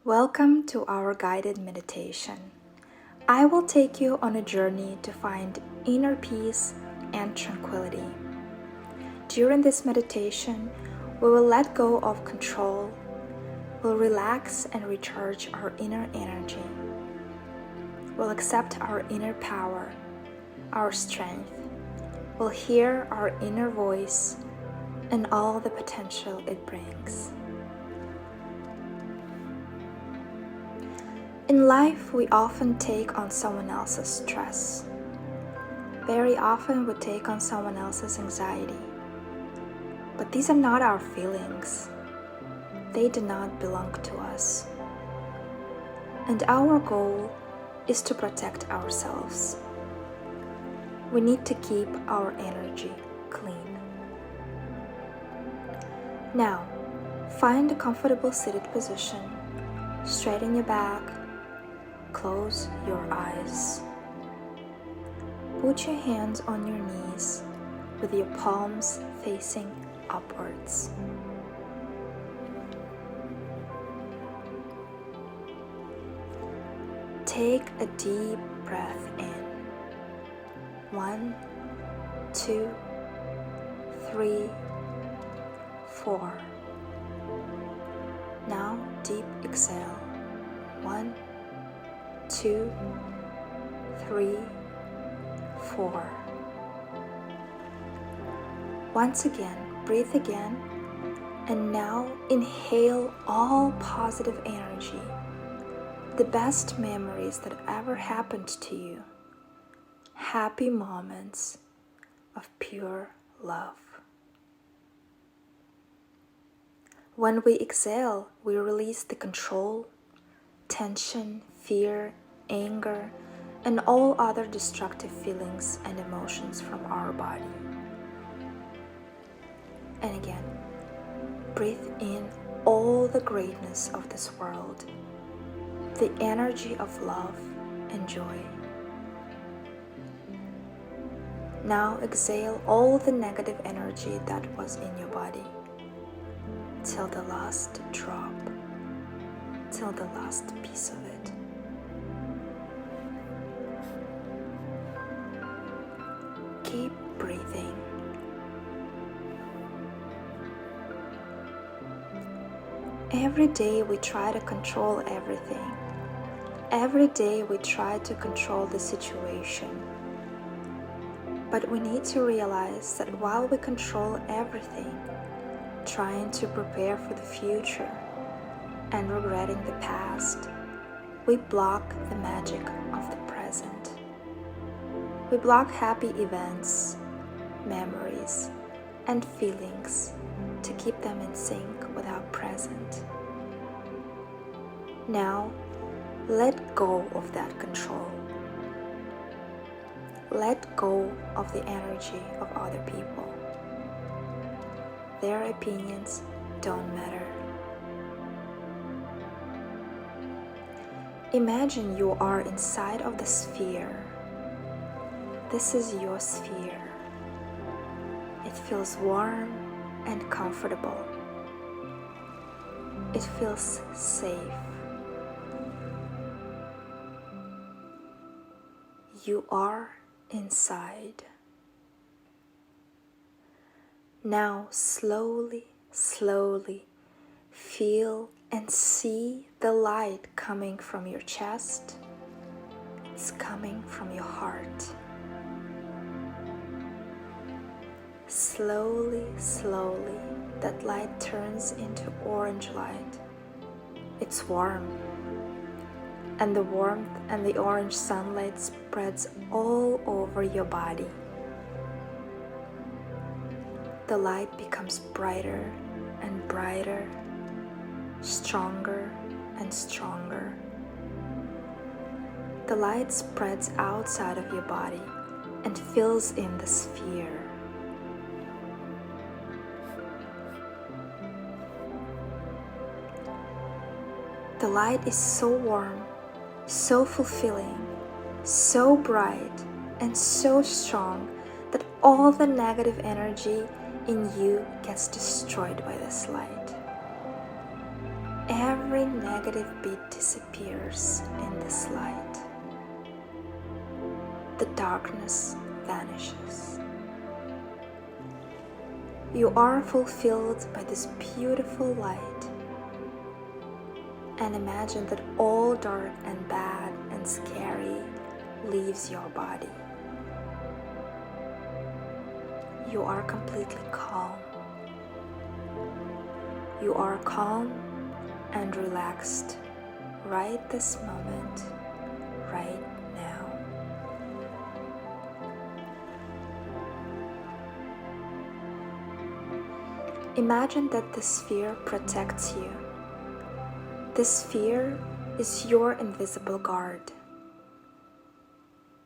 Welcome to our guided meditation. I will take you on a journey to find inner peace and tranquility. During this meditation, we will let go of control, we'll relax and recharge our inner energy. We'll accept our inner power, our strength. We'll hear our inner voice and all the potential it brings. In life, we often take on someone else's stress. Very often, we take on someone else's anxiety. But these are not our feelings. They do not belong to us. And our goal is to protect ourselves. We need to keep our energy clean. Now, find a comfortable seated position. Straighten your back. Close your eyes. Put your hands on your knees with your palms facing upwards. Take a deep breath in. 1, 2, 3, 4. Now deep exhale. 1, 2, 3, 4. Once again, breathe again, and now inhale all positive energy, the best memories that ever happened to you, happy moments of pure love. When we exhale, we release the control, tension, fear, anger, and all other destructive feelings and emotions from our body. And again, breathe in all the greatness of this world, the energy of love and joy. Now exhale all the negative energy that was in your body, till the last drop, till the last piece of it. Keep breathing. Every day we try to control everything. Every day we try to control the situation. But we need to realize that while we control everything, trying to prepare for the future and regretting the past, we block the magic of the present. We block happy events, memories, and feelings to keep them in sync with our present. Now, let go of that control. Let go of the energy of other people. Their opinions don't matter. Imagine you are inside of the sphere. This is your sphere. It feels warm and comfortable. It feels safe. You are inside. Now slowly, slowly feel and see the light coming from your chest. It's coming from your heart. Slowly, slowly, that light turns into orange light. It's warm, and the warmth and the orange sunlight spreads all over your body. The light becomes brighter and brighter, stronger and stronger. The light spreads outside of your body and fills in the sphere. The light is so warm, so fulfilling, so bright, and so strong that all the negative energy in you gets destroyed by this light. every negative beat disappears in this light. The darkness vanishes. You are fulfilled by this beautiful light, and imagine that all dark and bad and scary leaves your body. You are completely calm. You are calm and relaxed right this moment, right now. Imagine that the sphere protects you. The sphere is your invisible guard.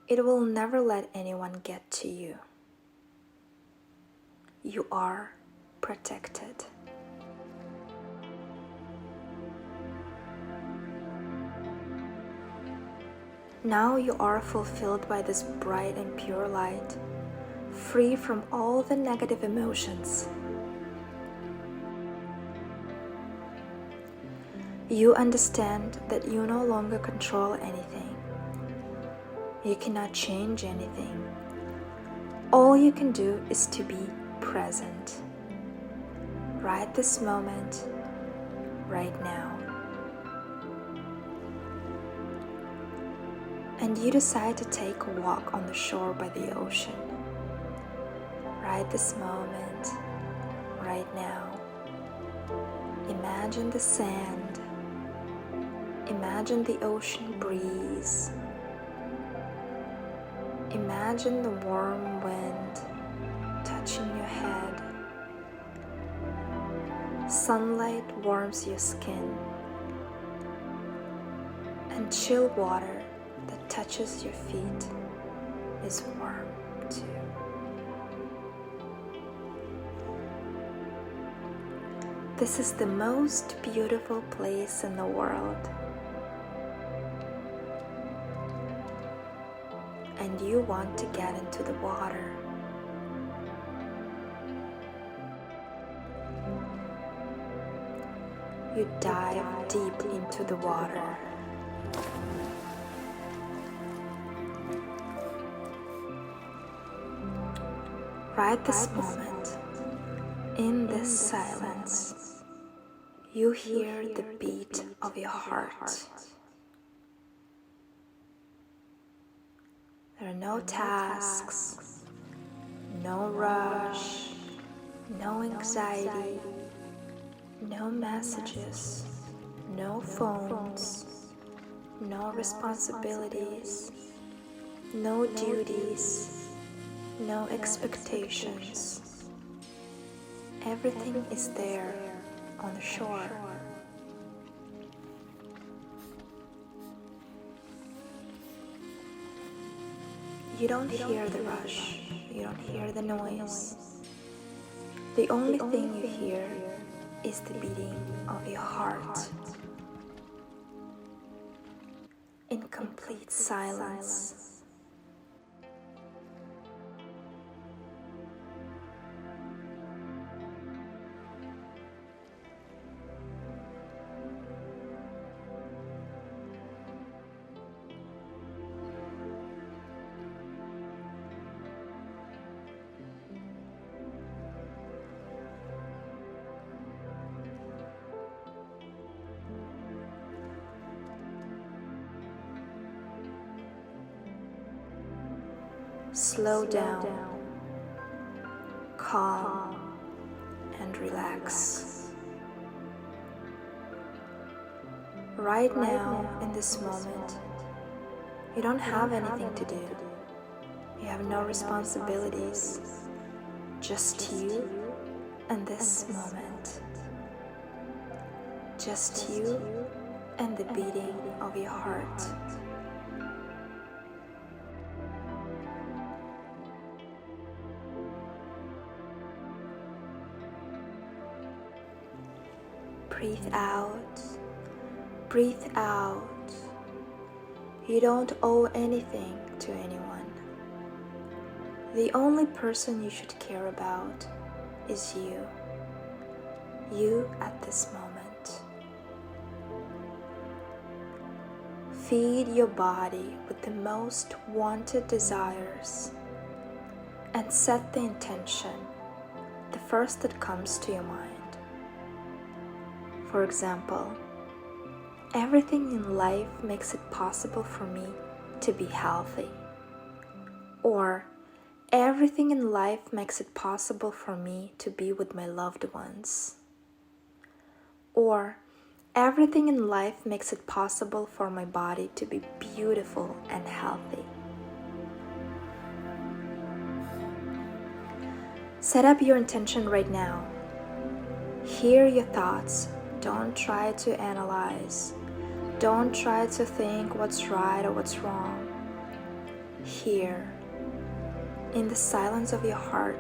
It will never let anyone get to you. You are protected. Now you are fulfilled by this bright and pure light, free from all the negative emotions. You understand that you no longer control anything. You cannot change anything. All you can do is to be present. Right this moment, right now. And you decide to take a walk on the shore by the ocean. Right this moment, right now. Imagine the sand. Imagine the ocean breeze. Imagine the warm wind touching your head. Sunlight warms your skin, and chill water that touches your feet is warm too. This is the most beautiful place in the world. And you want to get into the water. You dive deep into the water. Right this moment, in this silence, you hear the beat of your heart. There are no tasks, no rush, no anxiety, no messages, no phones, no responsibilities, no duties, no expectations. Everything is there on the shore. You don't hear the rush, you don't hear the noise. The only thing you hear is the beating of your heart. In complete silence. Slow down, calm, and relax. Right now, in this moment, you don't have anything to do. You have no responsibilities. Just you and this moment. Just you and the beating of your heart. Breathe out, breathe out. You don't owe anything to anyone. The only person you should care about is you. You at this moment. Feed your body with the most wanted desires and set the intention, the first that comes to your mind. For example, everything in life makes it possible for me to be healthy. Or, everything in life makes it possible for me to be with my loved ones. Or, everything in life makes it possible for my body to be beautiful and healthy. Set up your intention right now. Hear your thoughts. Don't try to analyze. Don't try to think what's right or what's wrong. Hear. In the silence of your heart,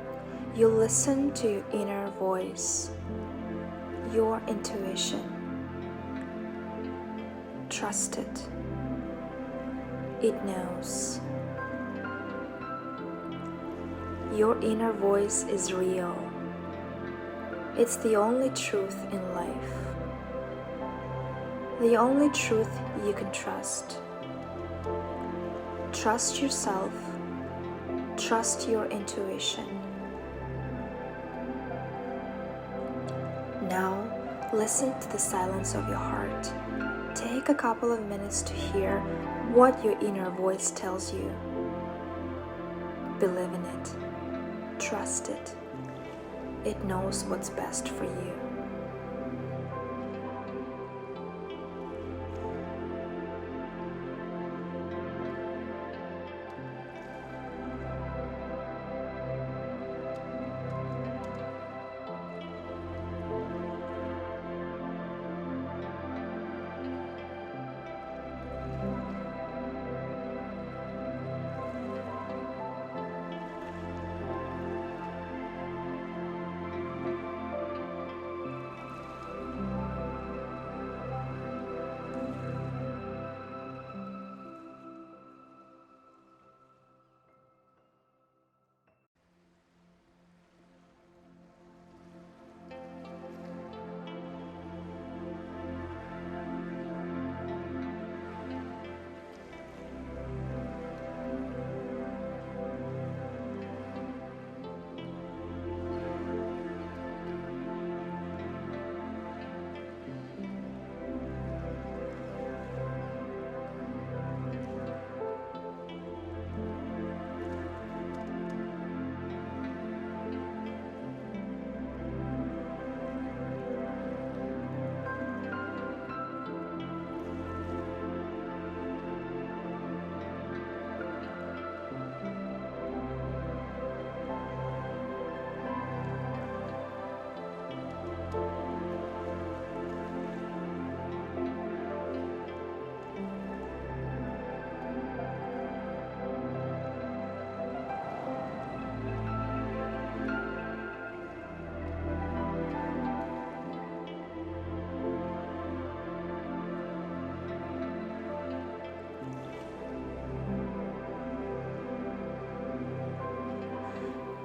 you listen to your inner voice, your intuition. Trust it. It knows. Your inner voice is real. It's the only truth in life. The only truth you can trust. Trust yourself. Trust your intuition. Now, listen to the silence of your heart. Take a couple of minutes to hear what your inner voice tells you. Believe in it. Trust it. It knows what's best for you.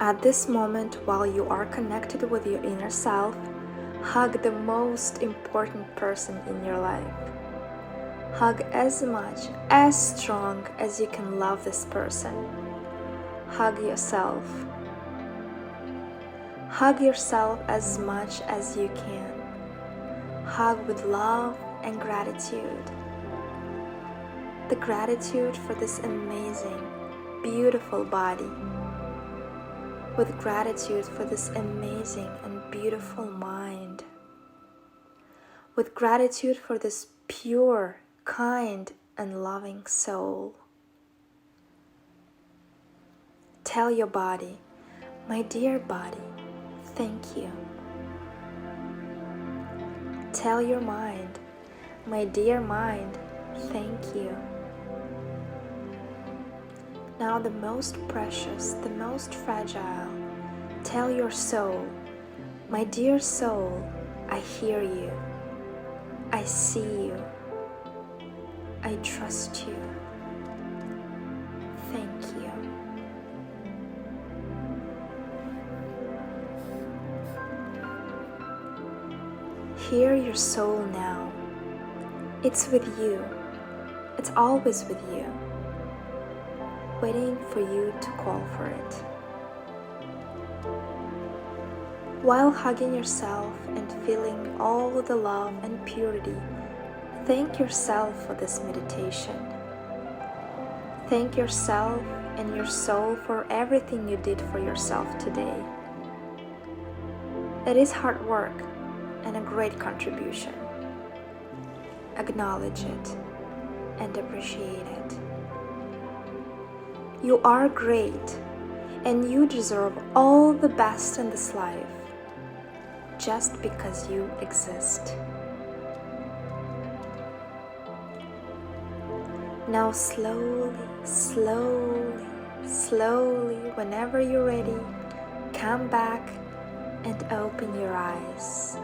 At this moment, while you are connected with your inner self, hug the most important person in your life. Hug as much, as strong as you can love this person. Hug yourself. Hug yourself as much as you can. Hug with love and gratitude. The gratitude for this amazing, beautiful body. With gratitude for this amazing and beautiful mind. With gratitude for this pure, kind, and loving soul. Tell your body, my dear body, thank you. Tell your mind, my dear mind, thank you. Now the most precious, the most fragile, tell your soul, my dear soul, I hear you, I see you, I trust you, thank you. Hear your soul now, it's with you, It's always with you, waiting for you to call for it. While hugging yourself and feeling all the love and purity, thank yourself for this meditation. Thank yourself and your soul for everything you did for yourself today. It is hard work and a great contribution. Acknowledge it and appreciate it. You are great and you deserve all the best in this life just because you exist. Now slowly, whenever you're ready, come back and open your eyes.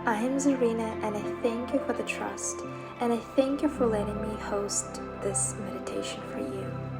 I am Zarina, and I thank you for the trust, and I thank you for letting me host this meditation for you.